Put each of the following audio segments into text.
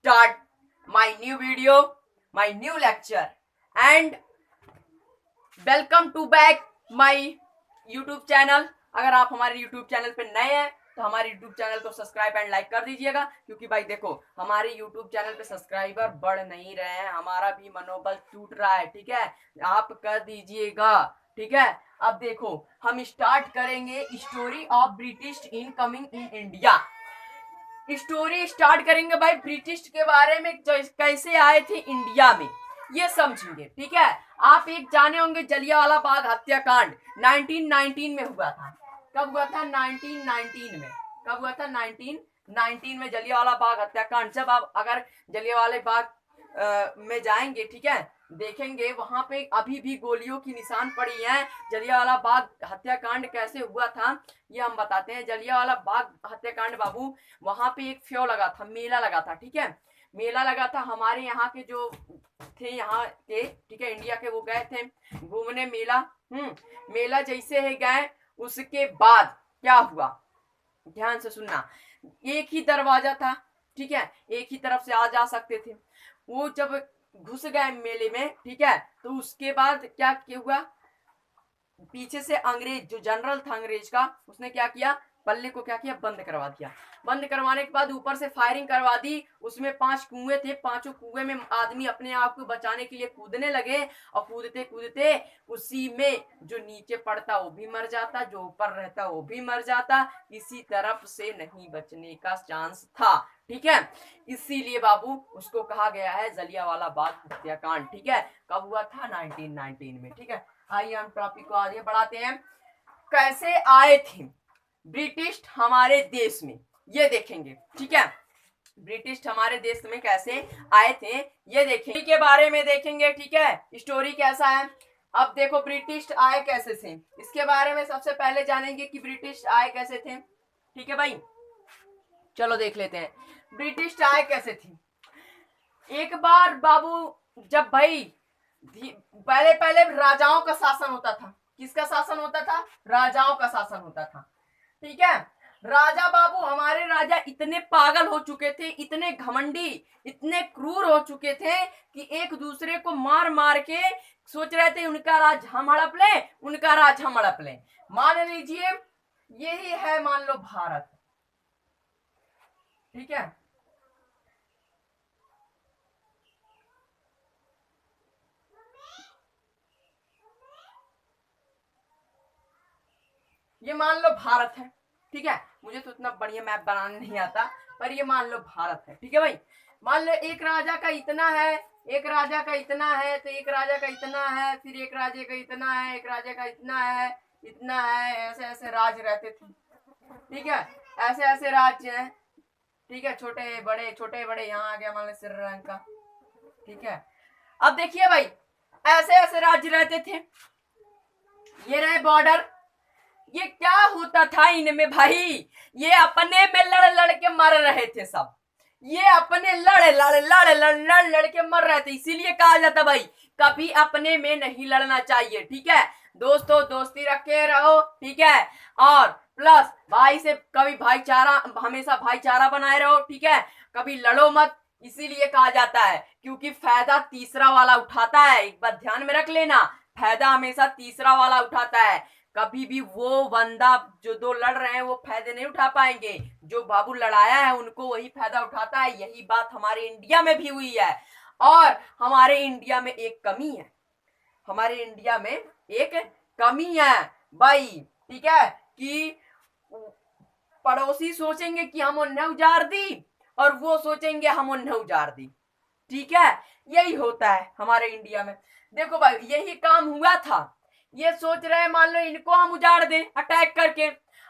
start my new video, my new lecture, and welcome to back my YouTube channel। अगर आप हमारे YouTube channel पे नए हैं तो हमारे YouTube चैनल को सब्सक्राइब एंड लाइक कर दीजिएगा, क्योंकि भाई देखो हमारे YouTube चैनल पे सब्सक्राइबर बढ़ नहीं रहे हैं, हमारा भी मनोबल टूट रहा है। ठीक है, आप कर दीजिएगा। ठीक है, अब देखो हम स्टार्ट करेंगे story of British in coming in India. Story start करेंगे भाई ब्रिटिश के बारे में, कैसे आए थे इंडिया में ये समझेंगे। ठीक है, आप एक जाने होंगे जलियांवाला बाग हत्याकांड 1919 में हुआ था। कब हुआ था? 1919 में। कब हुआ था? 1919 में जलियांवाला बाग हत्याकांड। जब आप अगर जलियांवाला बाग में जाएंगे, ठीक है, देखेंगे वहां पे अभी भी गोलियों की निशान पड़ी हैं। जलियांवाला बाग हत्याकांड कैसे हुआ था ये हम बताते हैं। जलियांवाला बाग हत्याकांड बाबू, वहां पे एक फ्यो लगा था, मेला लगा था। ठीक है, मेला लगा था। हमारे यहाँ के जो थे, यहाँ के, ठीक है, इंडिया के, वो गए थे घूमने मेला। मेला जैसे है गए, उसके बाद क्या हुआ ध्यान से सुनना। एक ही दरवाजा था, ठीक है, एक ही तरफ से आ जा सकते थे। वो जब घुस गए मेले में, ठीक है, तो उसके बाद क्या हुआ, पीछे से अंग्रेज, जो जनरल था अंग्रेज का, उसने क्या किया, पल्ले को क्या किया, बंद करवा दिया। बंद करवाने के बाद ऊपर से फायरिंग करवा दी। उसमें 5 कुएं थे, 5 कुएं में आदमी अपने आप को बचाने के लिए कूदने लगे, और कूदते कूदते उसी में जो नीचे पड़ता वो भी मर जाता, जो ऊपर रहता वो भी मर जाता। किसी तरफ से नहीं बचने का चांस था। ठीक है, इसीलिए बाबू उसको कहा गया है जलियांवाला बाग हत्याकांड। ठीक है, कब हुआ था? 1919 में। ठीक है, आइए हम टॉपिक को आगे बढ़ाते हैं। कैसे आए थे ब्रिटिश हमारे देश में ये देखेंगे। ठीक है, ब्रिटिश हमारे देश में कैसे आए थे ये देखेंगे, के बारे में देखेंगे। ठीक है, स्टोरी कैसा है। अब देखो ब्रिटिश आए कैसे थे, इसके बारे में सबसे पहले जानेंगे कि ब्रिटिश आए कैसे थे। ठीक है भाई, चलो देख लेते हैं ब्रिटिश आए कैसे थे। एक बार बाबू, जब भाई पहले पहले राजाओं का शासन होता था। किसका शासन होता था? राजाओं का शासन होता था। ठीक है, राजा बाबू, हमारे राजा इतने पागल हो चुके थे, इतने घमंडी, इतने क्रूर हो चुके थे कि एक दूसरे को मार मार के सोच रहे थे उनका राज हम हड़प ले, उनका राज हम हड़प ले। मान लीजिए यही है, मान लो भारत। ठीक है, ये मान लो भारत है। ठीक है, मुझे तो इतना बढ़िया मैप बनाने नहीं आता, पर ये मान लो भारत है। ठीक है भाई, मान लो एक राजा का इतना है, एक राजा का इतना है, तो एक राजा का इतना है, फिर एक राजा का इतना है, एक राजा का इतना है, इतना है, ऐसे ऐसे राज रहते थे। ठीक है, ऐसे ऐसे राज्य हैं। ठीक है, छोटे बड़े छोटे बड़े, यहाँ आ गया मान लो श्रीलंका। ठीक है, अब देखिए भाई, ऐसे ऐसे राज्य रहते थे। ये रहे बॉर्डर। ये क्या होता था इनमें भाई, ये अपने में लड़ लड़ के मर रहे थे सब। ये अपने लड़ के मर रहे थे। इसीलिए कहा जाता भाई, कभी अपने में नहीं लड़ना चाहिए। ठीक है, दोस्तों दोस्ती रखे रहो। ठीक है, और प्लस भाई से कभी भाईचारा, हमेशा भाईचारा बनाए रहो। ठीक है, कभी लड़ो मत, इसीलिए कहा जाता है, क्योंकि फायदा तीसरा वाला उठाता है। एक बात ध्यान में रख लेना, फायदा हमेशा तीसरा वाला उठाता है। कभी भी वो बंदा जो दो लड़ रहे हैं वो फायदे नहीं उठा पाएंगे, जो बाबू लड़ाया है उनको वही फायदा उठाता है। यही बात हमारे इंडिया में भी हुई है। और हमारे इंडिया में एक कमी है, हमारे इंडिया में एक कमी है भाई। ठीक है, कि पड़ोसी सोचेंगे कि हम उन्हें उजाड़ दी, और वो सोचेंगे हम उन्हें उजाड़ दी। ठीक है, यही होता है हमारे इंडिया में। देखो भाई, यही काम हुआ था। ये सोच रहे हैं मान लो इनको हम उजाड़ दें अटैक करके,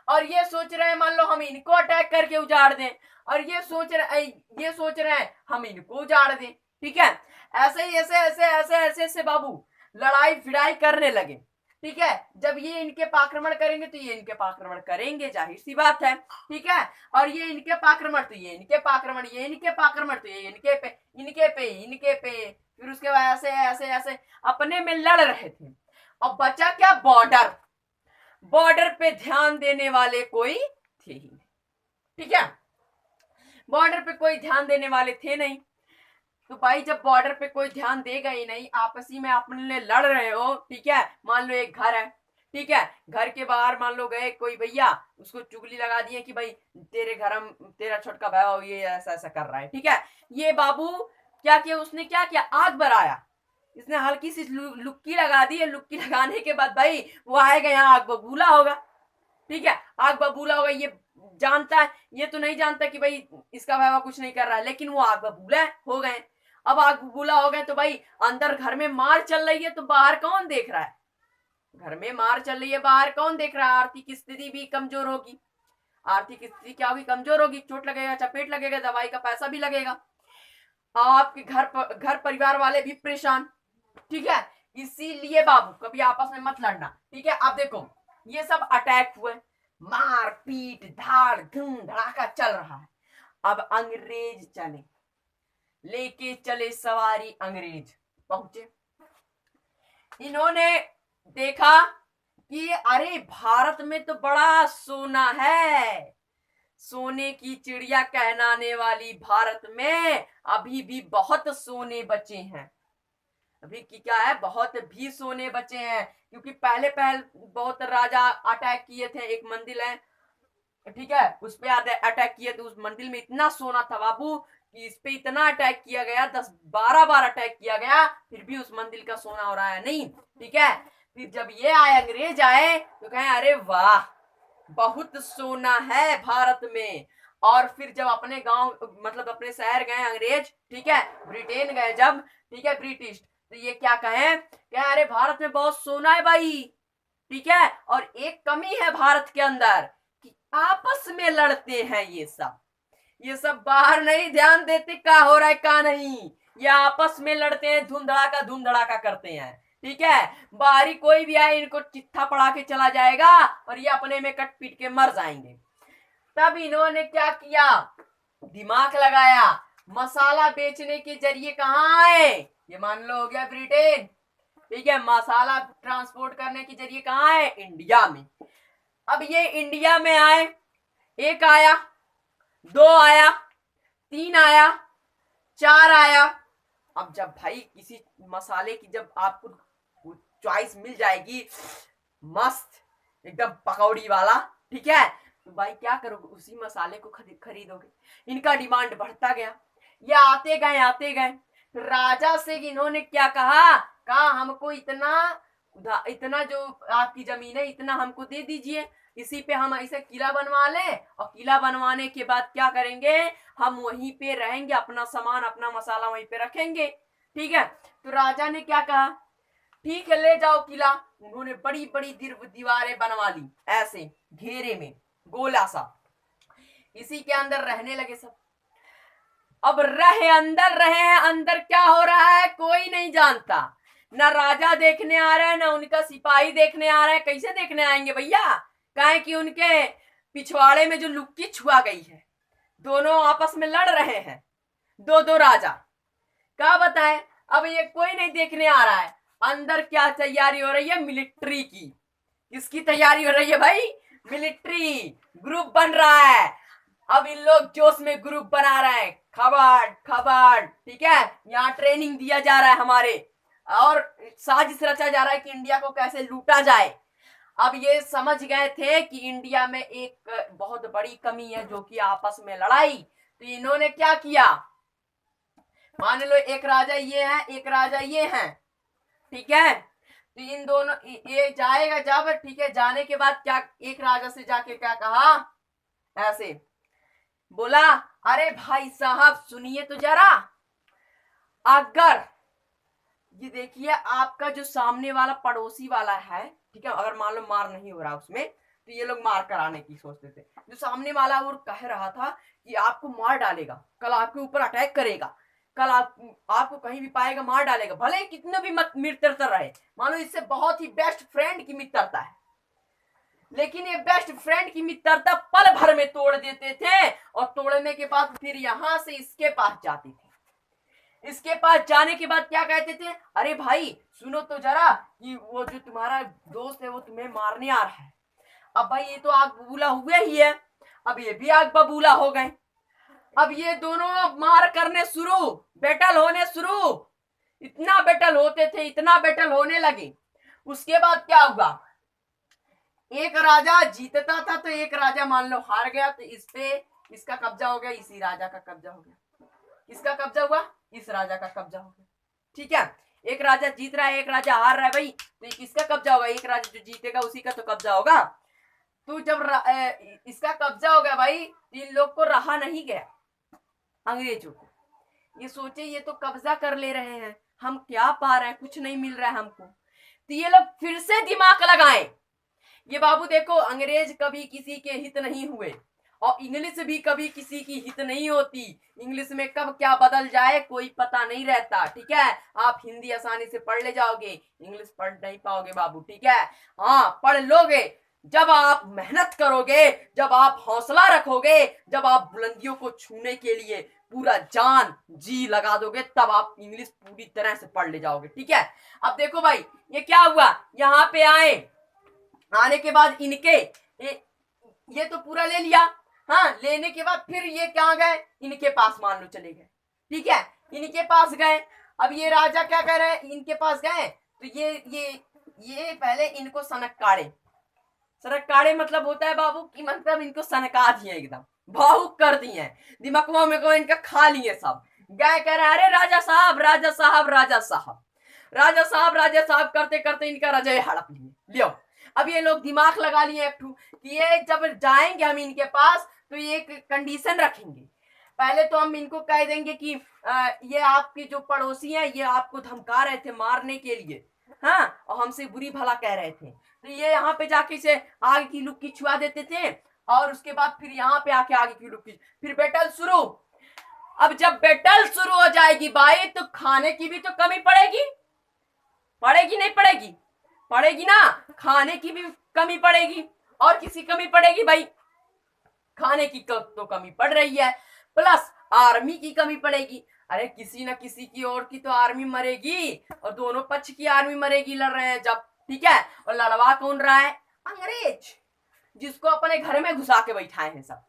और ये सोच रहे हैं मान लो हम इनको अटैक करके उजाड़ दें, और ये सोच रहे हैं हम इनको उजाड़ दें। ठीक है, ऐसे ही ऐसे ऐसे ऐसे ऐसे ऐसे बाबू लड़ाई भिड़ाई करने लगे। ठीक है, जब ये इनके पे आक्रमण करेंगे तो ये इनके पे आक्रमण करेंगे, जाहिर सी बात है। ठीक है, और ये इनके पे आक्रमण तो ये इनके पे आक्रमण, ये इनके पे आक्रमण तो ये इनके पे, इनके पे, इनके पे, फिर उसके बाद ऐसे ऐसे ऐसे अपने में लड़ रहे थे। और बचा क्या? बॉर्डर। बॉर्डर पे ध्यान देने वाले कोई थे ही नहीं। ठीक है, बॉर्डर पे कोई ध्यान देने वाले थे नहीं। तो भाई जब बॉर्डर पे कोई ध्यान देगा ही नहीं, आपसी में अपने लड़ रहे हो, ठीक है, मान लो एक घर है, ठीक है, घर के बाहर मान लो गए कोई भैया, उसको चुगली लगा दिए कि भाई तेरे घर हम तेरा छोटका भाई ये ऐसा ऐसा कर रहा है, ठीक है। ये बाबू क्या किया, उसने क्या किया, आग बराया, इसने हल्की सी लुक्की लगा दी है। लुक्की लगाने के बाद भाई वो आएगा यहाँ, आग बबूला होगा, ठीक है, आग बबूला होगा। ये जानता है, ये तो नहीं जानता कि भाई इसका भाई कुछ नहीं कर रहा है, लेकिन वो आग बबूला हो गए। अब आग बबूला हो गए तो भाई अंदर घर में मार चल रही है, तो बाहर कौन देख रहा है? घर में मार चल रही है, बाहर कौन देख रहा है? आर्थिक स्थिति भी कमजोर होगी। आर्थिक स्थिति क्या होगी? कमजोर होगी। चोट लगेगा, चपेट लगेगा, दवाई का पैसा भी लगेगा, आपके घर परिवार वाले भी परेशान, ठीक है। इसीलिए बाबू कभी आपस में मत लड़ना, ठीक है। अब देखो ये सब अटैक हुए, मार पीट धाड़ धूम धड़ाका चल रहा है। अब अंग्रेज चले, लेके चले सवारी, अंग्रेज पहुंचे। इन्होंने देखा कि अरे भारत में तो बड़ा सोना है, सोने की चिड़िया कहलाने वाली भारत में अभी भी बहुत सोने बचे हैं। अभी की क्या है, बहुत भी सोने बचे हैं, क्योंकि पहले बहुत राजा अटैक किए थे। एक मंदिर है, ठीक है, उस पे अटैक किए थे। उस मंदिर में इतना सोना था बाबू कि इस पे इतना अटैक किया गया, 10-12 बार अटैक किया गया, फिर भी उस मंदिर का सोना हो रहा है नहीं, ठीक है। फिर जब ये आए, अंग्रेज आए, तो कहे अरे वाह बहुत सोना है भारत में। और फिर जब अपने गांव मतलब अपने शहर गए अंग्रेज, ठीक है, ब्रिटेन गए जब, ठीक है, ब्रिटिश, तो ये क्या कहे, अरे भारत में बहुत सोना है भाई, ठीक है। और एक कमी है भारत के अंदर कि आपस में लड़ते हैं ये सब बाहर नहीं ध्यान देते क्या हो रहा है क्या नहीं, ये आपस में लड़ते हैं, धूम धड़ाका करते हैं, ठीक है। बाहरी कोई भी आए इनको चिट्ठा पड़ा के चला जाएगा और ये अपने में कट पीट के मर जाएंगे। तब इन्होंने क्या किया, दिमाग लगाया, मसाला बेचने के जरिए कहाँ आए, ये मान लो हो गया ब्रिटेन, ठीक है, मसाला ट्रांसपोर्ट करने के जरिए कहाँ आए, इंडिया में। अब ये इंडिया में आए, एक आया, 2 आया, 3 आया, 4 आया। अब जब भाई किसी मसाले की जब आपको चॉइस मिल जाएगी मस्त एकदम पकौड़ी वाला, ठीक है, तो भाई क्या करोगे, उसी मसाले को खरीदोगे। इनका डिमांड बढ़ता गया, ये आते गए। राजा से इन्होंने क्या कहा हमको इतना जो आपकी जमीन है इतना हमको दे दीजिए, इसी पे हम ऐसे किला बनवा लें, और किला बनवाने के बाद क्या करेंगे, हम वहीं पे रहेंगे, अपना सामान अपना मसाला वहीं पे रखेंगे, ठीक है। तो राजा ने क्या कहा, ठीक है ले जाओ किला। उन्होंने बड़ी बड़ी दीवारें बनवा ली, ऐसे घेरे में गोला सा, इसी के अंदर रहने लगे सब। अब रहे हैं, अंदर क्या हो रहा है कोई नहीं जानता, ना राजा देखने आ रहा है, ना उनका सिपाही देखने आ रहा है। कैसे देखने आएंगे भैया, काहे कि उनके पिछवाड़े में जो लुक्की छुआ गई है, दोनों आपस में लड़ रहे हैं, दो राजा, क्या बताए। अब ये कोई नहीं देखने आ रहा है, अंदर क्या तैयारी हो रही है, मिलिट्री की। किसकी तैयारी हो रही है भाई, मिलिट्री, ग्रुप बन रहा है। अब इन लोग जोश में ग्रुप बना रहे हैं, खबर, ठीक है, यहाँ ट्रेनिंग दिया जा रहा है हमारे, और साजिश रचा जा रहा है कि इंडिया को कैसे लूटा जाए। अब ये समझ गए थे कि इंडिया में एक बहुत बड़ी कमी है, जो कि आपस में लड़ाई। तो इन्होंने क्या किया, मान लो एक राजा ये है, एक राजा ये है, ठीक है, तो इन दोनों ये जाएगा जब, ठीक है, जाने के बाद क्या, एक राजा से जाके क्या कहा, ऐसे बोला, अरे भाई साहब सुनिए तो जरा, अगर ये देखिए आपका जो सामने वाला पड़ोसी वाला है, ठीक है, अगर मान लो मार नहीं हो रहा उसमें, तो ये लोग मार कराने की सोचते थे। जो सामने वाला वो कह रहा था कि आपको मार डालेगा, कल आपके ऊपर अटैक करेगा, कल आपको कहीं भी पाएगा मार डालेगा, भले ही कितने भी मित्रता रहे, मान लो इससे बहुत ही बेस्ट फ्रेंड की मित्रता है, लेकिन ये बेस्ट फ्रेंड की मित्रता पल भर में तोड़ देते थे, और तोड़ने के बाद फिर यहां से इसके पास जाते थे। इसके पास जाने के बाद क्या कहते थे, अरे भाई सुनो तो जरा कि वो जो तुम्हारा दोस्त है वो तुम्हें मारने आ रहा है। अब भाई ये तो आग बबूला हुए ही है, अब ये भी आग बबूला हो गए। अब ये दोनों मार करने शुरू, बैटल होने शुरू, इतना बैटल होते थे, इतना बैटल होने लगे। उसके बाद क्या हुआ, एक राजा जीतता था तो एक राजा मान लो हार गया, तो इस पे इसका कब्जा हो गया, इसी राजा का कब्जा हो गया। किसका कब्जा हुआ, इस राजा का कब्जा हो गया। ठीक है, एक राजा जीत रहा है, एक राजा हार रहा है भाई, तो किसका कब्जा होगा, एक राजा जो जीतेगा उसी का तो कब्जा होगा। तो जब इसका कब्जा हो गया भाई, इन लोग को रहा नहीं गया, अंग्रेजों को। ये सोचे ये तो कब्जा कर ले रहे हैं, हम क्या पा रहे हैं, कुछ नहीं मिल रहा है हमको। तो ये लोग फिर से दिमाग लगाए। ये बाबू देखो, अंग्रेज कभी किसी के हित नहीं हुए, और इंग्लिश भी कभी किसी की हित नहीं होती। इंग्लिश में कब क्या बदल जाए कोई पता नहीं रहता। ठीक है, आप हिंदी आसानी से पढ़ ले जाओगे, इंग्लिश पढ़ नहीं पाओगे बाबू। ठीक है, हाँ पढ़ लोगे, जब आप मेहनत करोगे, जब आप हौसला रखोगे, जब आप बुलंदियों को छूने के लिए पूरा जान जी लगा दोगे, तब आप इंग्लिश पूरी तरह से पढ़ ले जाओगे। ठीक है, अब देखो भाई ये क्या हुआ, यहाँ पे आए, आने के बाद इनके ये तो पूरा ले लिया। हाँ, लेने के बाद फिर ये क्या गए, इनके पास मान लो चले गए। ठीक है, इनके पास गए। अब ये राजा क्या कर रहे हैं, इनके पास गए तो ये पहले इनको सनक काढ़े। सनक काढ़े मतलब होता है बाबू कि मतलब इनको सनका दिए, एकदम भावुक कर दिए, दिमागों में को इनका खा लिए सब। गए कह रहे अरे राजा साहब, राजा साहब, राजा साहब, राजा साहब, राजा साहब करते करते इनका राजा हड़प लिए। लियो, अब ये लोग दिमाग लगा लिए एक कि ये जब जाएंगे हम इनके पास तो ये एक कंडीशन रखेंगे। पहले तो हम इनको कह देंगे कि ये आपके जो पड़ोसी हैं ये आपको धमका रहे थे मारने के लिए, हाँ, और हमसे बुरी भला कह रहे थे, तो ये यहाँ पे जाके से आगे की लुक्की छुआ देते थे, और उसके बाद फिर यहाँ पे आके आगे की लुक्की, फिर बैटल शुरू। अब जब बैटल शुरू हो जाएगी भाई, तो खाने की भी तो कमी पड़ेगी, पड़ेगी नहीं पड़ेगी, पड़ेगी ना, खाने की भी कमी पड़ेगी, और किसी कमी पड़ेगी भाई, खाने की तो कमी पड़ रही है, प्लस आर्मी की कमी पड़ेगी। अरे किसी ना किसी की और की तो आर्मी मरेगी, और दोनों पक्ष की आर्मी मरेगी, लड़ रहे हैं जब। ठीक है, और लड़वा कौन रहा है, अंग्रेज, जिसको अपने घर में घुसा के बैठाए हैं सब।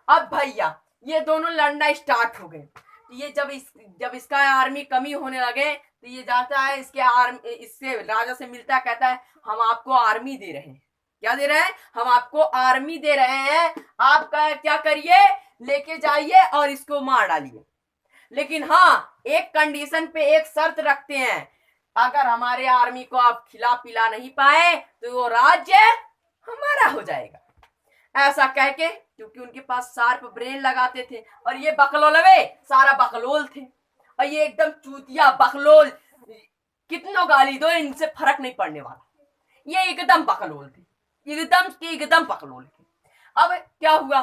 अब भैया ये दोनों लड़ना स्टार्ट हो गए। ये जब इसका आर्मी कमी होने लगे, तो ये जाता है इससे राजा से मिलता है, कहता है हम आपको आर्मी दे रहे हैं। क्या दे रहे हैं, हम आपको आर्मी दे रहे हैं, आप क्या करिए, लेके जाइए और इसको मार डालिए। लेकिन हाँ, एक कंडीशन पे एक शर्त रखते हैं, अगर हमारे आर्मी को आप खिला पिला नहीं पाए तो वो राज्य हमारा हो जाएगा। ऐसा कह के, क्योंकि उनके पास शार्प ब्रेन लगाते थे, और ये बकलोलवे सारा बकलोल थे, और ये एकदम चूतिया बकलोल, कितनों गाली दो इनसे फर्क नहीं पड़ने वाला, ये एकदम बकलोल थे, एकदम बकलोल थे। अब क्या हुआ,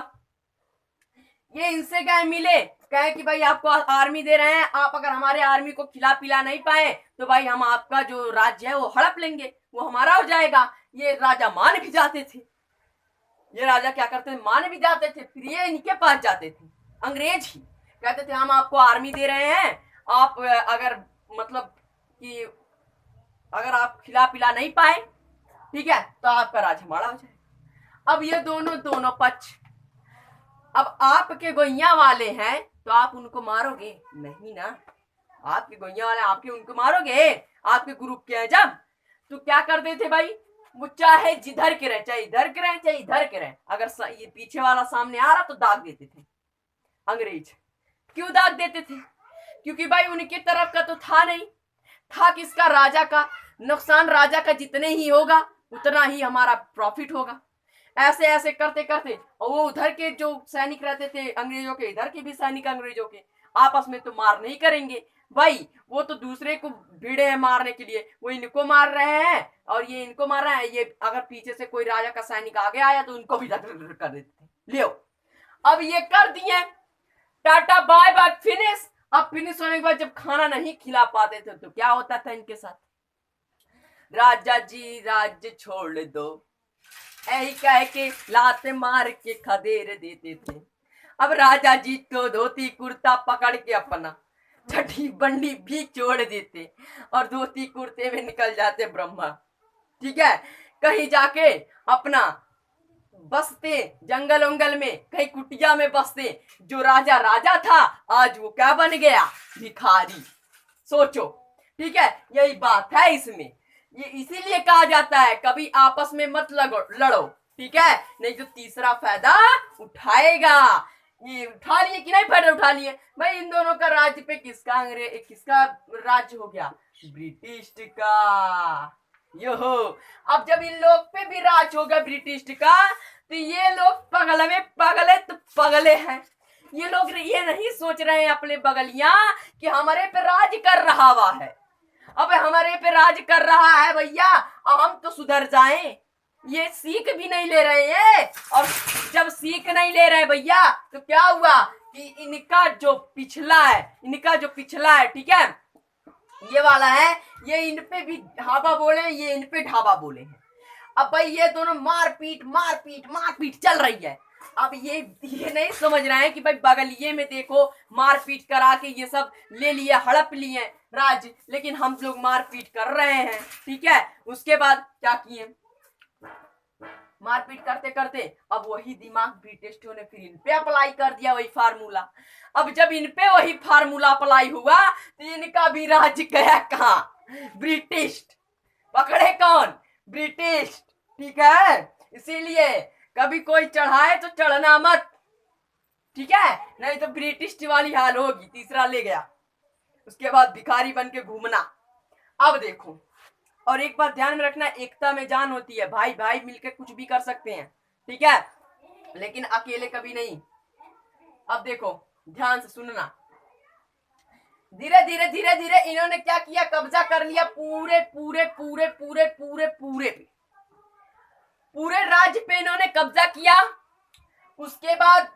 ये इनसे गए मिले, कहे कि भाई आपको आर्मी दे रहे हैं, आप अगर हमारे आर्मी को खिला पिला नहीं पाए तो भाई हम आपका जो राज्य है वो हड़प लेंगे, वो हमारा हो जाएगा। ये राजा मान भी जाते थे, ये राजा क्या करते थे, मान भी जाते थे, फिर ये इनके पास जाते थे, अंग्रेज ही कहते थे हम आपको आर्मी दे रहे हैं, आप अगर मतलब कि अगर आप खिला पिला नहीं पाए, ठीक है, तो आपका राज्य हमारा हो जाएगा। अब ये दोनों पक्ष, अब आपके गोइया वाले हैं तो आप उनको मारोगे नहीं ना, आपके गोइया वाले आपके उनको मारोगे, आपके ग्रुप के हैं जब, तो क्या करते थे भाई, वो चाहे जिधर के रहे, चाहे इधर के रहे, चाहे इधर के रहे, अगर ये पीछे वाला सामने आ रहा तो दाग देते थे अंग्रेज। क्यों दाग देते थे, क्योंकि भाई उनकी तरफ का तो था नहीं, था किसका, राजा का। नुकसान राजा का जितने ही होगा उतना ही हमारा प्रॉफिट होगा। ऐसे ऐसे करते करते, और वो उधर के जो सैनिक रहते थे अंग्रेजों के, इधर के भी सैनिक अंग्रेजों के, आपस में तो मार नहीं करेंगे भाई, वो तो दूसरे को भिड़े हैं मारने के लिए, वो इनको मार रहे हैं और ये इनको मार रहे हैं। ये अगर पीछे से कोई राजा का सैनिक आगे आया तो उनको भी कर देते थे। लियो, अब ये कर दिए, टाटा बाय बाय, फिनिश। अब फिनिश होने के बाद जब खाना नहीं खिला पाते थे तो क्या होता था इनके साथ, राजा जी राज्य छोड़ दो, ऐही कह के लाते मार के खदेड़ देते थे। अब राजा जी को धोती कुर्ता पकड़ के अपना छठी बंडी भी छोड़ देते, और धोती कुर्ते में निकल जाते ब्रह्मा। ठीक है, कहीं जाके अपना बसते जंगल उंगल में, कहीं कुटिया में बसते। जो राजा राजा था आज वो क्या बन गया, भिखारी। सोचो, ठीक है, यही बात है इसमें। ये इसीलिए कहा जाता है कभी आपस में मत लड़ो, ठीक है, नहीं तो तीसरा फायदा उठाएगा। ये उठा लिए कि नहीं फायदा उठा लिए भाई। इन दोनों का राज्य पे किसका राज्य हो गया, ब्रिटिश का। यो हो, अब जब इन लोग पे भी राज होगा ब्रिटिश का, तो ये लोग पगल में पगले तो पगले हैं। ये लोग ये नहीं सोच रहे हैं अपने बगलियां कि हमारे पे राज कर रहा हुआ है। अब हमारे पे राज कर रहा है भैया, हम तो सुधर जाएं। ये सीख भी नहीं ले रहे हैं, और जब सीख नहीं ले रहे भैया तो क्या हुआ कि इनका जो पिछला है, ठीक है, ये वाला है, ये इन पे भी ढाबा बोले, ये इन पे ढाबा बोले हैं। अब भाई ये दोनों मारपीट चल रही है। अब ये नहीं समझ रहे हैं कि भाई बगलिये में देखो मारपीट करा के ये सब ले लिया, हड़प लिए राज, लेकिन हम लोग मारपीट कर रहे हैं, ठीक है। उसके बाद क्या किए, मारपीट करते करते अब वही दिमाग ब्रिटिशों ने फिर इन पे अप्लाई कर दिया, वही फार्मूला। अब जब इन पे वही फार्मूला अप्लाई हुआ तो इनका भी राज गया कहां, ब्रिटिश। पकड़े कौन, ब्रिटिश, ठीक है। इसीलिए कभी कोई चढ़ाए तो चढ़ना मत, ठीक है, नहीं तो ब्रिटिश वाली हाल होगी। तीसरा ले गया, उसके बाद भिखारी बन के घूमना। अब देखो, और एक बात ध्यान में रखना, एकता में जान होती है। भाई भाई मिलकर कुछ भी कर सकते हैं, ठीक है, लेकिन अकेले कभी नहीं। अब देखो ध्यान से सुनना, धीरे धीरे इन्होंने क्या किया, कब्जा कर लिया पूरे राज्य पे इन्होंने कब्जा किया। उसके बाद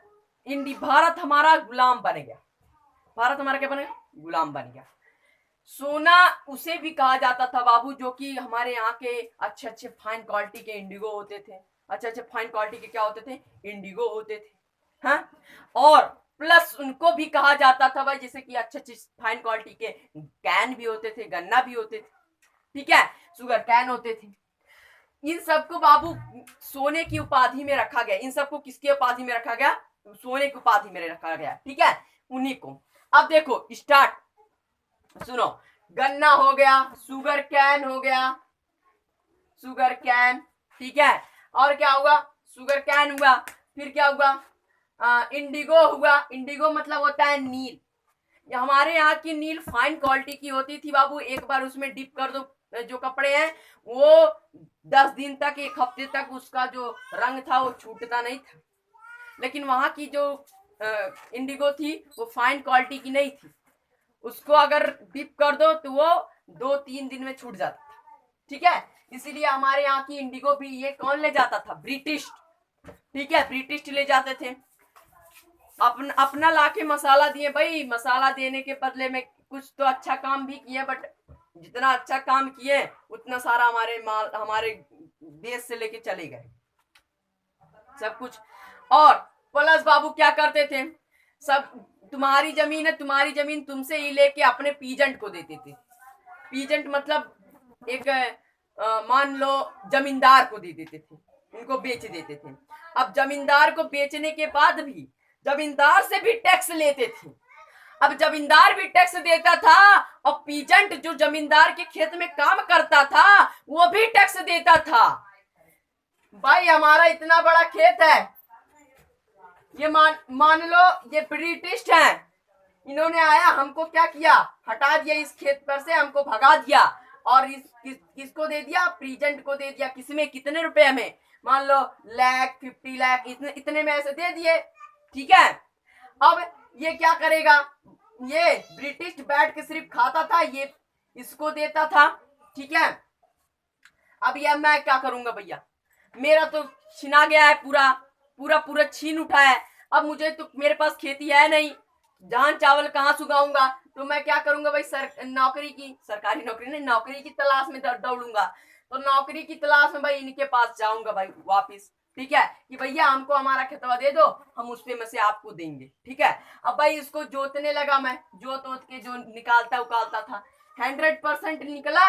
भारत हमारा गुलाम बन गया। भारत हमारा क्या बन गया, गुलाम बन गया। सोना उसे भी कहा जाता था बाबू, जो कि हमारे यहाँ के अच्छे फाइन क्वालिटी के इंडिगो होते थे। अच्छे फाइन क्वालिटी के क्या होते थे, इंडिगो होते थे, हाँ। और प्लस उनको भी कहा जाता था भाई, जैसे कि अच्छे फाइन क्वालिटी के कैन भी होते थे, गन्ना भी होते थे, ठीक है, शुगर कैन होते थे। इन सबको बाबू सोने की उपाधि में रखा गया। इन सबको किसकी उपाधि में रखा गया, सोने की उपाधि में रखा गया, ठीक है, उन्हीं को। अब देखो स्टार्ट, सुनो, गन्ना हो गया, शुगर कैन हो गया, शुगर कैन, ठीक है, और क्या हुआ, शुगर कैन हुआ, फिर क्या हुआ, इंडिगो हुआ। इंडिगो मतलब होता है नील। हमारे यहाँ की नील फाइन क्वालिटी की होती थी बाबू, एक बार उसमें डिप कर दो जो कपड़े हैं, वो 10 दिन तक, 1 हफ्ते तक उसका जो रंग था वो छूटता नहीं था। लेकिन वहां की जो इंडिगो थी वो फाइन क्वालिटी की नहीं थी, उसको अगर डिप कर दो तो वो 2-3 दिन में छूट जाता था, ठीक है। इसीलिए हमारे यहाँ की इंडिगो भी ये कौन ले जाता था, ब्रिटिश, ठीक है, ब्रिटिश ले जाते थे। अपना लाके मसाला दिए भाई, मसाला देने के बदले में कुछ तो अच्छा काम भी किए, बट जितना अच्छा काम किए उतना सारा हमारे देश से लेके चले गए सब कुछ। और प्लस बाबू क्या करते थे, सब तुम्हारी जमीन है, तुम्हारी जमीन तुमसे ही लेके अपने पीजेंट को देते थे। पीजेंट मतलब एक मान लो जमींदार को दे देते थे, उनको बेच देते थे। अब जमींदार को बेचने के बाद भी जमींदार से भी टैक्स लेते थे। अब जमींदार भी टैक्स देता था, और पीजेंट जो जमींदार के खेत में काम करता था वो भी टैक्स देता था। भाई हमारा इतना बड़ा खेत है, ये मान लो ये ब्रिटिश है, इन्होंने आया हमको क्या किया, हटा दिया इस खेत पर से, हमको भगा दिया, और किसको दे दिया, प्रीजेंट को दे दिया। किसमें, कितने रुपए में, मान लो 50 लाख इतने में ऐसे दे दिए, ठीक है। अब ये क्या करेगा, ये ब्रिटिश बैठ के सिर्फ खाता था, ये इसको देता था, ठीक है। अब ये मैं क्या करूंगा भैया, मेरा तो छिना गया है, पूरा छीन उठा है। अब मुझे तो, मेरे पास खेती है नहीं, धान चावल कहाँ सुगाऊंगा, तो मैं क्या करूंगा भाई, सरकारी नौकरी नहीं, नौकरी की तलाश में दौड़ूंगा। तो नौकरी की तलाश में भाई इनके पास जाऊंगा भाई वापिस, ठीक है, कि भैया हमको हमारा खेतवा दे दो, हम उसपे में से आपको देंगे, ठीक है। अब भाई इसको जोतने लगा मैं, जोत के जो निकालता उकालता था, 100% निकला,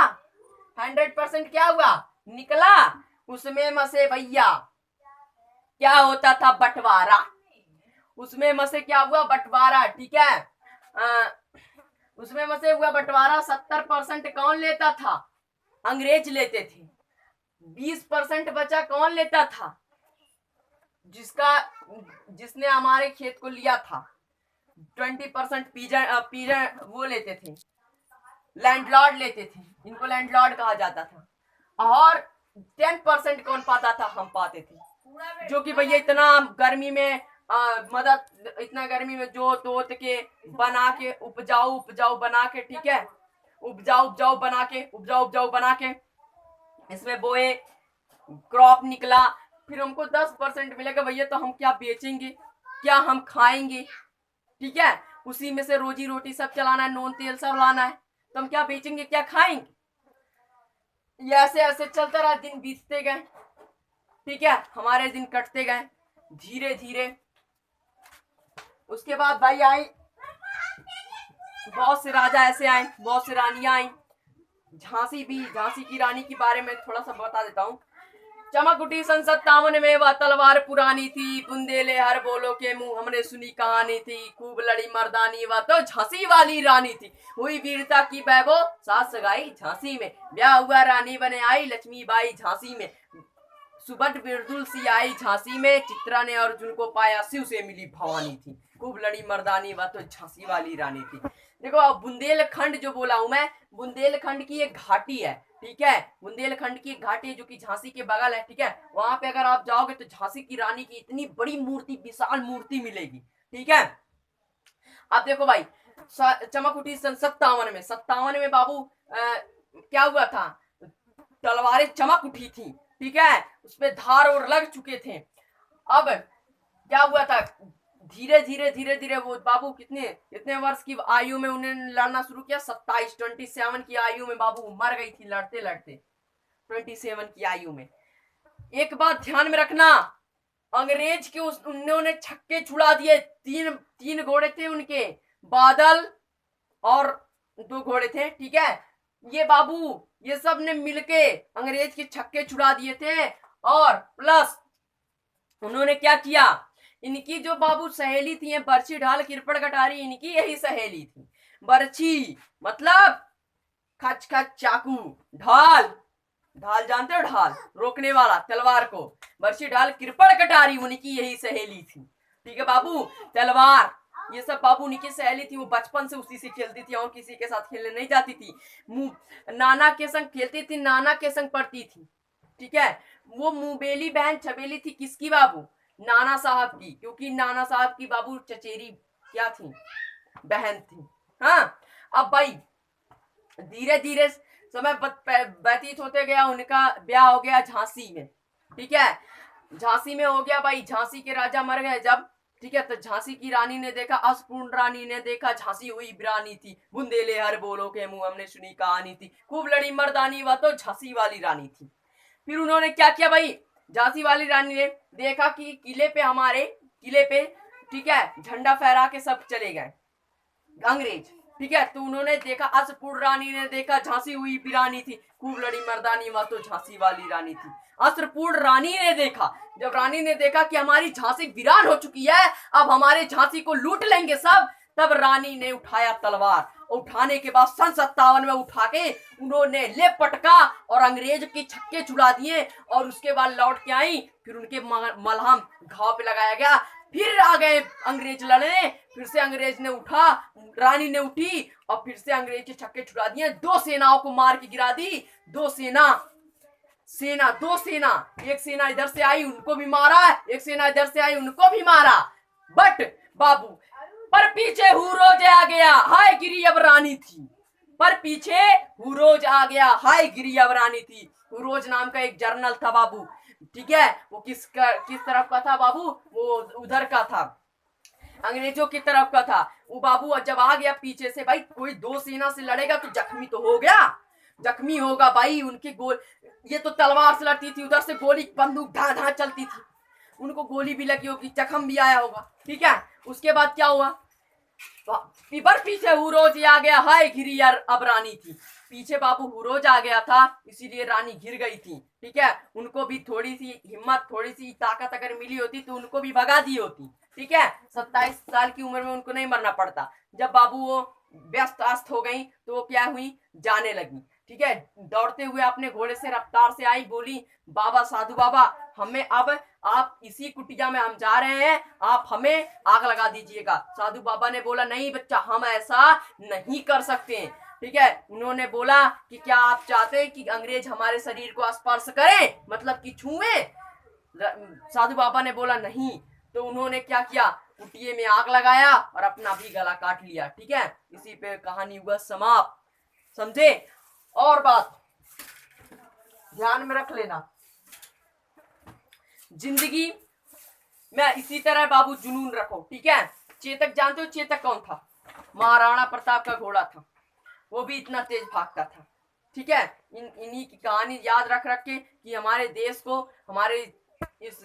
100% क्या हुआ, निकला। उसमें में से भैया क्या होता था, बंटवारा। उसमें मसे क्या हुआ, बंटवारा, ठीक है। उसमें मसे हुआ बंटवारा। 70% कौन लेता था, अंग्रेज लेते थे। 20% बचा कौन लेता था, जिसने हमारे खेत को लिया था। 20% पीजन वो लेते थे, लैंडलॉर्ड लेते थे, इनको लैंडलॉर्ड कहा जाता था। और 10% कौन पाता था, हम पाते थे। जो कि भैया इतना गर्मी में मदद, इतना गर्मी में जो तोत के बना के उपजाऊ उपजाऊ बना के, ठीक है, उपजाऊ उपजाऊ बना के इसमें बोए, क्रॉप निकला, फिर हमको 10% मिलेगा भैया। तो हम क्या बेचेंगे, क्या हम खाएंगे, ठीक है। उसी में से रोजी रोटी सब चलाना है, नून तेल सब लाना है। तो हम क्या बेचेंगे, क्या खाएंगे। ये ऐसे ऐसे चलता रहा, दिन बीतते गए, ठीक है, हमारे दिन कटते गए धीरे धीरे। उसके बाद भाई आई, बहुत से राजा ऐसे आए, बहुत से रानियां आई। झांसी की रानी के बारे में थोड़ा सा बता देता हूँ। चमक उठी सन 57 में, वह तलवार पुरानी थी, बुंदेले हर बोलो के मुंह हमने सुनी कहानी थी। खूब लड़ी मर्दानी, वह तो झांसी वाली रानी थी। हुई वीरता की वैभव, सास सगाई झांसी में। ब्याह हुआ रानी बने आई, लक्ष्मीबाई झांसी में। सुबट बिरदुल सी आई झांसी में, चित्रा ने अर्जुन को पाया, शिव से मिली भवानी थी। खूब लड़ी मर्दानी, वह तो झांसी वाली रानी थी। देखो, अब बुंदेलखंड जो बोला हूं मैं, बुंदेलखंड की एक घाटी है, ठीक है। बुंदेलखंड की एक घाटी है जो कि झांसी के बगल है, ठीक है। वहां पे अगर आप जाओगे तो झांसी की रानी की इतनी बड़ी मूर्ति, विशाल मूर्ति मिलेगी, ठीक है। अब देखो भाई, चमक उठी सन 57 में बाबू क्या हुआ था, तलवारें चमक उठी थी, ठीक है, उसपे धार और लग चुके थे। अब क्या हुआ था, धीरे धीरे वो बाबू कितने वर्ष की आयु में उन्होंने लड़ना शुरू किया। 27 की आयु में बाबू मर गई थी लड़ते लड़ते, 27 की आयु में। एक बात ध्यान में रखना, अंग्रेज के उन्होंने छक्के छुड़ा दिए। तीन घोड़े थे उनके, बादल और 2 घोड़े थे, ठीक है। ये बाबू ये सब ने मिलके अंग्रेज के छक्के छुड़ा दिए थे। और प्लस उन्होंने क्या किया, इनकी जो बाबू सहेली थी, बर्छी ढाल किरपड़ कटारी, इनकी यही सहेली थी। बर्छी मतलब खच खच चाकू, ढाल जानते हो, ढाल रोकने वाला तलवार को। बर्छी ढाल किरपड़ कटारी उनकी यही सहेली थी, ठीक है बाबू। तलवार ये सब बाबू उनकी सहेली थी। वो बचपन से उसी से खेलती थी और किसी के साथ खेलने नहीं जाती थी। नाना के संग खेलती थी, नाना के संग पढ़ती थी, ठीक है। वो मुंबेली बहन छबेली थी, किसकी बाबू, नाना साहब की, क्योंकि नाना साहब की बाबू चचेरी क्या थी, बहन थी। हाँ, अब भाई धीरे धीरे समय व्यतीत होते गया, उनका ब्याह हो गया झांसी में, ठीक है। झांसी में हो गया भाई, झांसी के राजा मर गए जब, ठीक है। तो झांसी की रानी ने देखा, अस्पूर्ण रानी ने देखा, झांसी हुई बिरानी थी, बुंदेले हर बोलो के मुंह हमने सुनी कहानी थी। खूब लड़ी मर्दानी, वह तो झांसी वाली रानी थी। फिर उन्होंने क्या किया भाई, झांसी वाली रानी ने देखा कि किले पे, ठीक है, झंडा फहरा के सब चले गए अंग्रेज, ठीक है। तो उन्होंने देखा, अस्त्रपूर्ण रानी ने देखा, झांसी हुई बिरानी थी, खूब लड़ी मर्दानी, वह तो झांसी वाली रानी थी। अस्त्रपूर्ण रानी ने देखा, जब रानी ने देखा कि हमारी झांसी वीरान हो चुकी है, अब हमारे झांसी को लूट लेंगे सब, तब रानी ने उठाया तलवार। उठाने के बाद सन 57 में उठा के उन्होंने ले पटका और अंग्रेज के छक्के छुड़ा दिए। और उसके बाद लौट के आई, फिर उनके मलहम घाव पे लगाया गया। फिर आ गए अंग्रेज लड़ने, फिर से अंग्रेज ने उठा, रानी ने उठी और फिर से अंग्रेज के छक्के छुड़ा दिए। 2 सेनाओं को मार के गिरा दी। 2 सेना, एक सेना इधर से आई, उनको भी मारा, एक सेना इधर से आई, उनको भी मारा। बट बाबू पर पीछे हुरोज आ गया, हाय गिरी अब रानी थी। पर पीछे हुरोज आ गया, हाय गिरी अब रानी थी। हुरोज नाम का एक जर्नल था बाबू, ठीक है। वो किस तरफ का था बाबू, वो उधर का था, अंग्रेजों की तरफ का था वो बाबू। जब आ गया पीछे से, भाई कोई 2 सेना से लड़ेगा तो जख्मी तो हो गया, जख्मी होगा भाई। उनके गोल, ये तो तलवार से लड़ती थी, उधर से गोली बंदूक धा धा चलती थी, उनको गोली भी लगी होगी, जख्म भी आया होगा, ठीक है। उसके बाद क्या हुआ, पीपर पीछे हुरोज आ गया, हाय घिरी यार, अब रानी थी। पीछे बाबू हुरोज आ गया था, इसीलिए रानी घिर गई थी। ठीक है, उनको भी थोड़ी सी हिम्मत, थोड़ी सी ताकत अगर मिली होती तो उनको भी भगा दी होती। ठीक है, 27 साल की उम्र में उनको नहीं मरना पड़ता। जब बाबू वो व्यस्त अस्त हो गई तो वो क्या हुई, जाने लगी। ठीक है, दौड़ते हुए अपने घोड़े से रफ्तार से आई, बोली बाबा साधु बाबा, हमें अब आप इसी कुटिया में हम जा रहे हैं, आप हमें आग लगा दीजिएगा। साधु बाबा ने बोला नहीं बच्चा, हम ऐसा नहीं कर सकते। ठीक है, उन्होंने बोला कि क्या आप चाहते हैं कि अंग्रेज हमारे शरीर को स्पर्श करें, मतलब कि छुएं? साधु बाबा ने बोला नहीं। तो उन्होंने क्या किया, कुटिये में आग लगाया और अपना भी गला काट लिया। ठीक है, इसी पे कहानी हुआ समाप्त। समझे? और बात ध्यान में रख लेना, जिंदगी में इसी तरह बाबू जुनून रखो। ठीक है, चेतक जानते हो चेतक कौन था? महाराणा प्रताप का घोड़ा था, वो भी इतना तेज भागता था। ठीक है, इन्हीं की कहानी याद रख रख के कि हमारे देश को, हमारे इस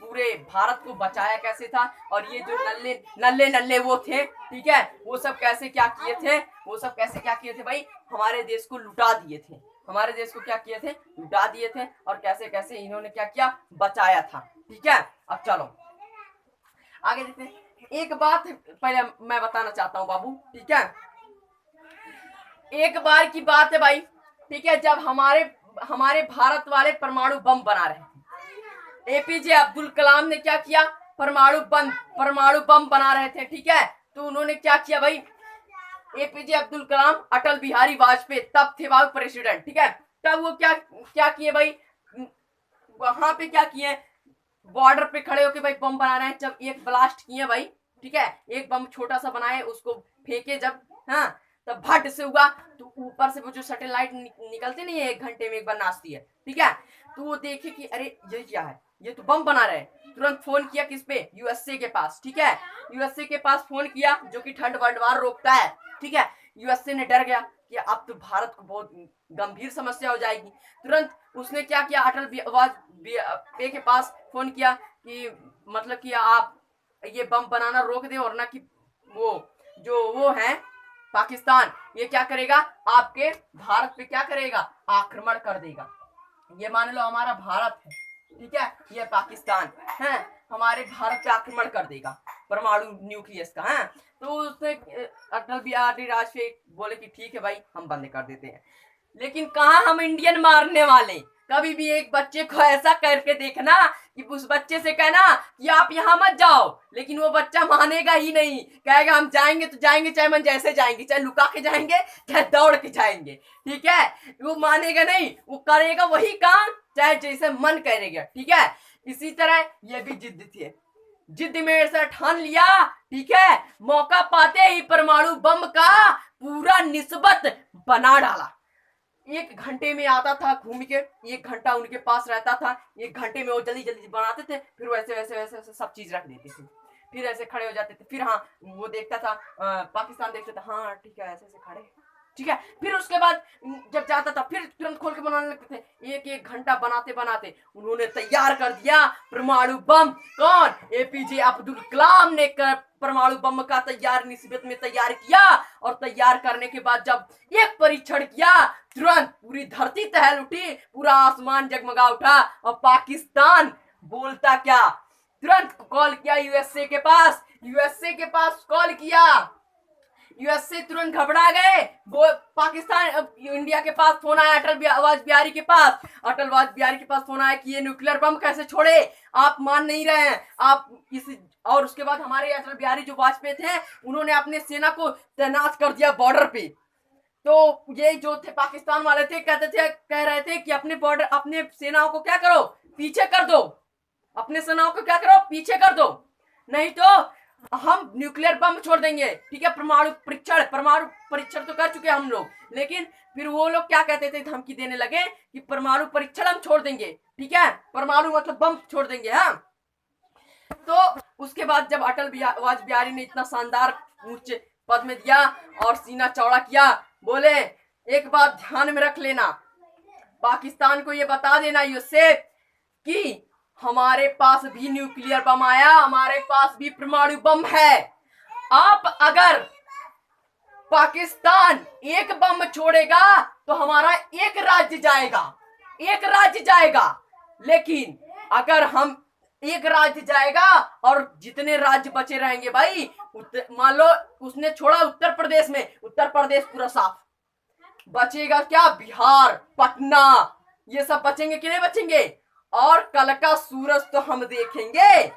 पूरे भारत को बचाया कैसे था। और ये जो नल्ले नल्ले नल्ले वो थे, ठीक है, वो सब कैसे क्या किए थे, वो सब कैसे क्या किए थे भाई, हमारे देश को लुटा दिए थे। हमारे देश को क्या किए थे, लुटा दिए थे। और कैसे कैसे इन्होंने क्या किया, बचाया था। ठीक है, अब चलो आगे देखते हैं। एक बात पहले मैं बताना चाहता हूँ बाबू। ठीक है, एक बार की बात है भाई। ठीक है, जब हमारे भारत वाले परमाणु बम बना रहे थे, एपीजे अब्दुल कलाम ने क्या किया, परमाणु बम बना रहे थे। ठीक है, तो उन्होंने क्या किया भाई, एपीजे अब्दुल कलाम, अटल बिहारी वाजपेयी तब थे बाबू प्रेसिडेंट। ठीक है, तब वो क्या क्या किए भाई, वहां पे क्या किए, बॉर्डर पे खड़े होके भाई बम बना रहे हैं। जब एक ब्लास्ट किए भाई, ठीक है, एक बम छोटा सा बनाए, उसको फेंके जब, हाँ, तब भट से हुआ तो ऊपर से वो जो सैटेलाइट निकलती नहीं है, 1 घंटे में एक बार नाचती है। ठीक है, तो वो देखे कि अरे ये क्या है, ये तो बम बना रहे हैं। तुरंत फोन किया किस पे, यूएसए के पास। ठीक है, यूएसए के पास फोन किया, जो कि थर्ड वर्ल्ड वार रोकता है। ठीक है, यूएसए ने डर गया कि अब तो भारत को बहुत गंभीर समस्या हो जाएगी। तुरंत उसने क्या किया, अटल वाजपेयी के पास फोन किया कि मतलब कि आप ये बम बनाना रोक दे, और ना कि वो जो वो है पाकिस्तान, ये क्या करेगा, आपके भारत पे क्या करेगा, आक्रमण कर देगा। ये मान लो हमारा भारत है, ठीक है, ये पाकिस्तान है, हमारे भारत पे आक्रमण कर देगा परमाणु न्यूक्लियस का है। तो उसने अटल बिहारी वाजपेयी बोले कि ठीक है भाई, हम बंद कर देते हैं। लेकिन कहा हम इंडियन मारने वाले, कभी भी एक बच्चे को ऐसा करके देखना कि उस बच्चे से कहना कि आप यहाँ मत जाओ, लेकिन वो बच्चा मानेगा ही नहीं, कहेगा हम जाएंगे तो जाएंगे, चाहे मन जैसे जाएंगे, चाहे लुका के जाएंगे, चाहे दौड़ के जाएंगे। ठीक है, वो मानेगा नहीं, वो करेगा वही काम चाहे जैसे मन करेगा। ठीक है, इसी तरह ये भी जिद्द थी, जिद में ऐसा ठान लिया। ठीक है, मौका पाते ही परमाणु बम का पूरा निस्बत बना डाला। 1 घंटे में आता था घूम के, 1 घंटा उनके पास रहता था, 1 घंटे में वो जल्दी जल्दी बनाते थे, फिर वैसे वैसे वैसे वैसे सब चीज रख देते थे, फिर ऐसे खड़े हो जाते थे। फिर हाँ, वो देखता था, पाकिस्तान देखता था, हाँ ठीक है, ऐसे ऐसे खड़े। ठीक है, फिर उसके बाद जब जाता था फिर तुरंत खोल के बनाने लगते थे। 1 घंटा बनाते बनाते उन्होंने तैयार कर दिया परमाणु बम। कौन, एपीजे अब्दुल कलाम ने परमाणु बम का तैयार निस्बत में तैयार किया। और तैयार करने के बाद जब एक परीक्षण किया, तुरंत पूरी धरती टहल उठी, पूरा आसमान जगमगा उठा। और पाकिस्तान बोलता क्या, तुरंत कॉल किया यूएसए के पास, यूएसए के पास कॉल किया, यूएसए तुरंत घबरा गए। वो पाकिस्तान, इंडिया के पास फोन आया, अटल बिहारी के पास, अटल बिहारी के पास फोन आया कि ये न्यूक्लियर बम कैसे छोड़े, आप मान नहीं रहे हैं आप इस। और उसके बाद हमारे अटल बिहारी जो वाजपेयी थे, उन्होंने अपने सेना को तैनात कर दिया बॉर्डर पे। तो ये जो थे पाकिस्तान वाले थे, कह रहे थे कि अपने बॉर्डर, अपने सेनाओं को क्या करो, पीछे कर दो, अपने सेनाओं को क्या करो, पीछे कर दो, नहीं तो हम न्यूक्लियर बम छोड़ देंगे। ठीक है, परमाणु परीक्षण तो कर चुके हम लोग, लेकिन फिर वो लोग क्या कहते थे, धमकी देने लगे कि परमाणु परीक्षण हम छोड़ देंगे। ठीक है, परमाणु मतलब बम छोड़ देंगे। हाँ, तो उसके बाद जब अटल बिहारी ने इतना शानदार उच्च पद में दिया और सीना चौड़ा किया, बोले एक बात ध्यान में रख लेना, पाकिस्तान को ये बता देना यूएसए कि हमारे पास भी न्यूक्लियर बम आया, हमारे पास भी परमाणु बम है, आप अगर पाकिस्तान एक बम छोड़ेगा तो हमारा एक राज्य जाएगा, एक राज्य जाएगा। लेकिन अगर हम एक राज्य जाएगा और जितने राज्य बचे रहेंगे भाई, मान लो उसने छोड़ा उत्तर प्रदेश में, उत्तर प्रदेश पूरा साफ बचेगा, क्या बिहार, पटना, ये सब बचेंगे कि नहीं बचेंगे। और कल का सूरज तो हम देखेंगे,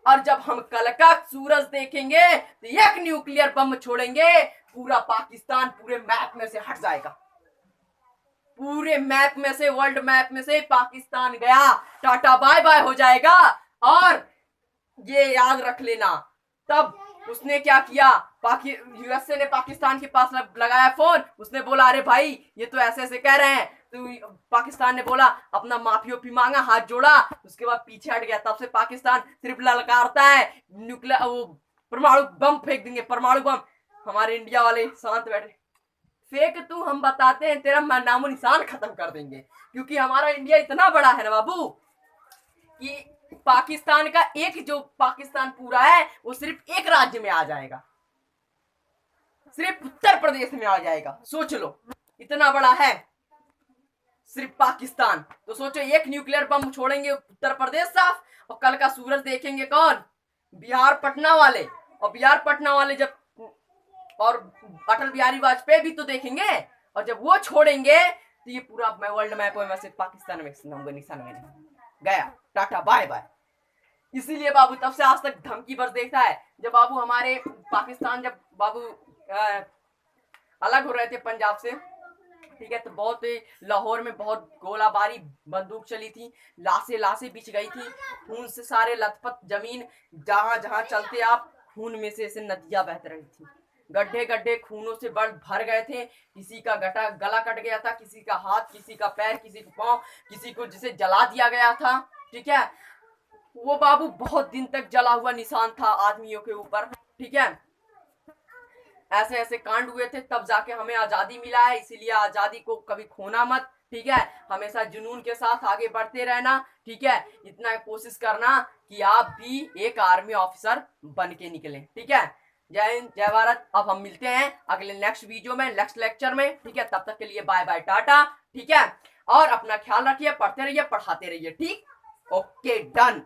और जब हम कल का सूरज देखेंगे तो एक न्यूक्लियर बम छोड़ेंगे, पूरा पाकिस्तान पूरे मैप में से हट जाएगा, पूरे मैप में से, वर्ल्ड मैप में से पाकिस्तान गया, टाटा बाय बाय हो जाएगा। और ये याद रख लेना, तब उसने क्या किया, यूएसए ने पाकिस्तान के पास लगाया फोन, उसने बोला अरे भाई ये तो ऐसे ऐसे कह रहे हैं, तो पाकिस्तान ने बोला अपना माफी ओफी मांगा, हाथ जोड़ा, उसके बाद पीछे हट गया। तब से पाकिस्तान सिर्फ ललकारता है न्यूक्लियर, वो परमाणु बम फेंक देंगे, परमाणु बम। हमारे इंडिया वाले शांत बैठे, फेंक तू, हम बताते हैं तेरा नामो निशान खत्म कर देंगे, क्योंकि हमारा इंडिया इतना बड़ा है ना बाबू कि पाकिस्तान का एक, जो पाकिस्तान पूरा है वो सिर्फ एक राज्य में आ जाएगा, सिर्फ उत्तर प्रदेश में आ जाएगा। सोच लो, इतना बड़ा है सिर्फ पाकिस्तान। तो सोचो, एक न्यूक्लियर बम छोड़ेंगे उत्तर प्रदेश साफ, और कल का सूरज देखेंगे कौन, बिहार पटना वाले। और बिहार पटना वाले जब, और अटल बिहारी वाजपेयी भी तो देखेंगे, और जब वो छोड़ेंगे तो ये पूरा वर्ल्ड मैप में से पाकिस्तान में निशान में गया, टाटा बाय बाय। इसीलिए बाबू तब से आज तक धमकी बस देखता है। जब बाबू हमारे पाकिस्तान, जब बाबू अलग हो रहे थे पंजाब से, ठीक है, तो बहुत लाहौर में बहुत गोलाबारी, बंदूक चली थी, लाशें बिछ गई थी, खून से सारे लथपथ, जमीन जहां जहां चलते आप खून में से ऐसे नदियां बह रही थी, गड्ढे गड्ढे खूनों से भर गए थे। किसी का गला कट गया था, किसी का हाथ, किसी का पैर, किसी का पांव, किसी को जिसे जला दिया गया था, ठीक है। वो बाबू बहुत दिन तक जला हुआ निशान था आदमियों के ऊपर, ठीक है। ऐसे ऐसे कांड हुए थे, तब जाके हमें आजादी मिला है। इसीलिए आजादी को कभी खोना मत, ठीक है, हमेशा जुनून के साथ आगे बढ़ते रहना, ठीक है। इतना कोशिश करना कि आप भी एक आर्मी ऑफिसर बन के निकलें, ठीक है। जय हिंद, जय भारत। अब हम मिलते हैं अगले नेक्स्ट वीडियो में, नेक्स्ट लेक्चर में, ठीक है। तब तक के लिए बाय बाय, टाटा, ठीक है। और अपना ख्याल रखिए, पढ़ते रहिए, पढ़ाते रहिए, ठीक, ओके, डन।